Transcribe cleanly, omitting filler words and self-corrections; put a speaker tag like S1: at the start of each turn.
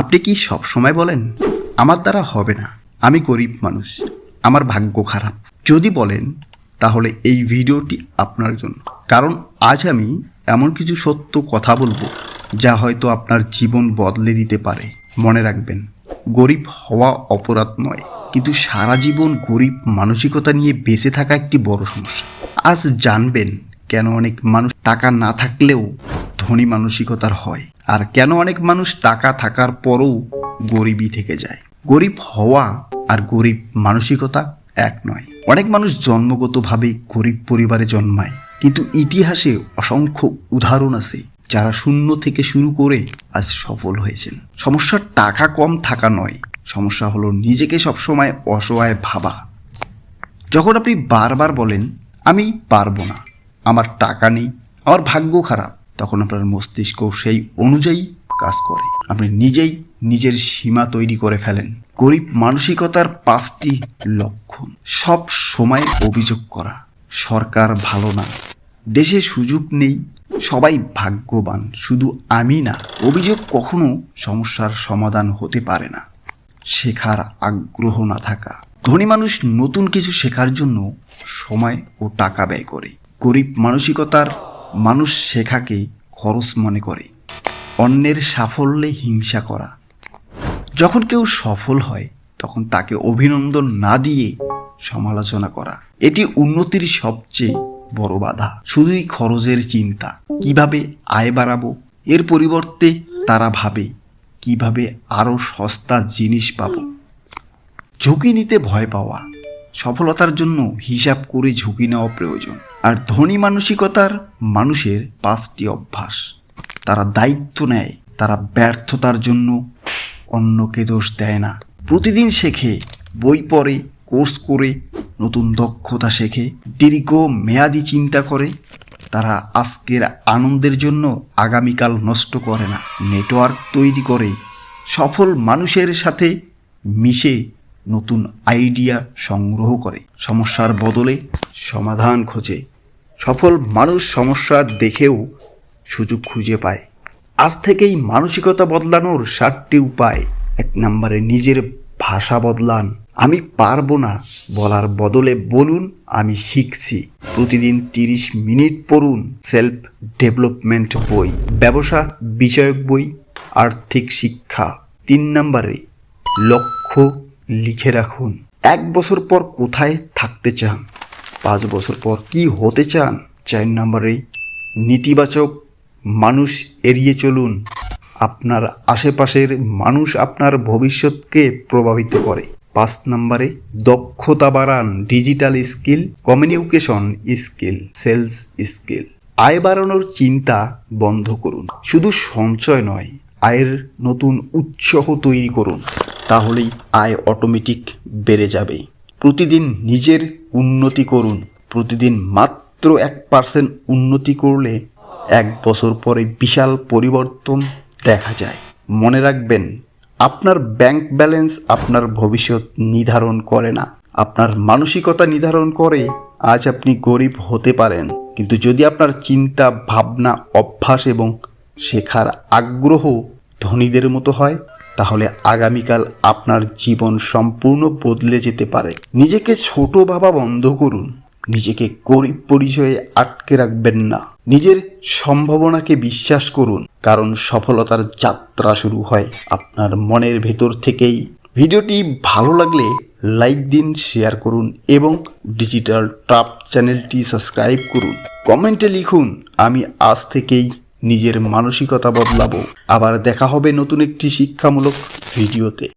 S1: আপনি কি সব সময় বলেন আমার দ্বারা হবে না, আমি গরিব মানুষ, আমার ভাগ্য খারাপ? যদি বলেন তাহলে এই ভিডিওটি আপনার জন্য। কারণ আজ আমি এমন কিছু সত্য কথা বলবো যা হয়তো আপনার জীবন বদলে দিতে পারে। মনে রাখবেন, গরিব হওয়া অপরাধ নয়, কিন্তু সারা জীবন গরিব মানসিকতা নিয়ে বেঁচে থাকা একটি বড় সমস্যা। আজ জানবেন কেন অনেক মানুষ টাকা না থাকলেও ধনী মানসিকতার হয়, আর কেন অনেক মানুষ টাকা থাকার পরও গরিবই থেকে যায়। গরিব হওয়া আর গরিব মানসিকতা এক নয়। অনেক মানুষ জন্মগতভাবে গরিব পরিবারে জন্মায়, কিন্তু ইতিহাসে অসংখ্য উদাহরণ আছে যারা শূন্য থেকে শুরু করে আজ সফল হয়েছেন। সমস্যা টাকা কম থাকা নয়, সমস্যা হলো নিজেকে সবসময় অসহায় ভাবা। যখন আপনি বারবার বলেন আমি পারবো না, আমার টাকা নেই, আমার ভাগ্য খারাপ, তখন আপনার মস্তিষ্ক সেই অনুযায়ী কাজ করে। আপনি নিজেই নিজের সীমা তৈরি করে ফেলেন। গরিব মানসিকতার 5টি লক্ষণ। সব সময় অভিযোগ করা, সরকার ভালো না, দেশে সুযোগ নেই, সবাই ভাগ্যবান, শুধু আমি না। অভিযোগ কখনো সমস্যার সমাধান হতে পারে না। শেখার আগ্রহ না থাকা। ধনী মানুষ নতুন কিছু শেখার জন্য সময় ও টাকা ব্যয় করে। গরিব মানসিকতার মানুষ শেখাকে খরচ মনে করে। অন্যের সাফল্যে হিংসা করা। যখন কেউ সফল হয় তখন তাকে অভিনন্দন না দিয়ে সমালোচনা করা, এটি উন্নতির সবচেয়ে বড় বাধা। শুধুই খরচের চিন্তা, কিভাবে আয় বাড়াবো, এর পরিবর্তে তারা ভাবে কিভাবে আরও সস্তা জিনিস পাবো। ঝুঁকি নিতে ভয় পাওয়া। সফলতার জন্য হিসাব করে ঝুঁকি নেওয়া প্রয়োজন। আর ধনী মানসিকতার মানুষের 5টি অভ্যাস। তারা দায়িত্ব নেয়, তারা ব্যর্থতার জন্য অন্যকে দোষ দেয় না। প্রতিদিন শেখে, বই পড়ে, কোর্স করে, নতুন দক্ষতা শেখে, দীর্ঘ মেয়াদি চিন্তা করে। তারা আজকের আনন্দের জন্য আগামীকাল নষ্ট করে না। নেটওয়ার্ক তৈরি করে, সফল মানুষের সাথে মিশে নতুন আইডিয়া সংগ্রহ করে, সমস্যার বদলে সমাধান খোঁজে। সফল মানুষ সমস্যা দেখেও সুযোগ খুঁজে পায়। আজ থেকেই মানসিকতা বদলানোর 7টি উপায়। 1 নম্বরে নিজের ভাষা বদলান। আমি পারবো না বলার বদলে বলুন আমি শিখছি। প্রতিদিন 30 মিনিট পড়ুন সেলফ ডেভেলপমেন্ট বই, ব্যবসা বিষয়ক বই, আর্থিক শিক্ষা। 3 নম্বরে লক্ষ্য লিখে রাখুন। 1 বছর পর কোথায় থাকতে চান, 5 বছর পর কি হতে চান। 4 নম্বরে নেতিবাচক মানুষ এড়িয়ে চলুন। আপনার আশেপাশের মানুষ আপনার ভবিষ্যৎকে প্রভাবিত করে। 5 নম্বরে দক্ষতা বাড়ান। Digital skill, communication skill, sales skill. আয় বাড়ানোর চিন্তা বন্ধ করুন। শুধু সঞ্চয় নয়, আয়ের নতুন উৎস তৈরি করুন, তাহলেই আয় অটোমেটিক বেড়ে যাবে। প্রতিদিন নিজের উন্নতি করুন। প্রতিদিন মাত্র 1% উন্নতি করলে 1 বছর পরে বিশাল পরিবর্তন দেখা যায়। মনে রাখবেন, আপনার ব্যাংক ব্যালেন্স আপনার ভবিষ্যৎ নির্ধারণ করে না, আপনার মানসিকতা নির্ধারণ করে। আজ আপনি গরিব হতে পারেন, কিন্তু যদি আপনার চিন্তা, ভাবনা, অভ্যাস এবং শেখার আগ্রহ ধনীদের মতো হয়, তাহলে আগামীকাল আপনার জীবন সম্পূর্ণ বদলে যেতে পারে। নিজেকে ছোট ভাবা বন্ধ করুন। নিজেকে গরিব পরিচয়ে আটকে রাখবেন না। নিজের সম্ভাবনাকে বিশ্বাস করুন, কারণ সফলতার যাত্রা শুরু হয় আপনার মনের ভেতর থেকেই। ভিডিওটি ভালো লাগলে লাইক দিন, শেয়ার করুন এবং ডিজিটাল ট্রাপ চ্যানেলটি সাবস্ক্রাইব করুন। কমেন্টে লিখুন আমি আজ থেকেই নিজের মানসিকতা বদলাবো। আবার দেখা হবে নতুন একটি শিক্ষামূলক ভিডিওতে।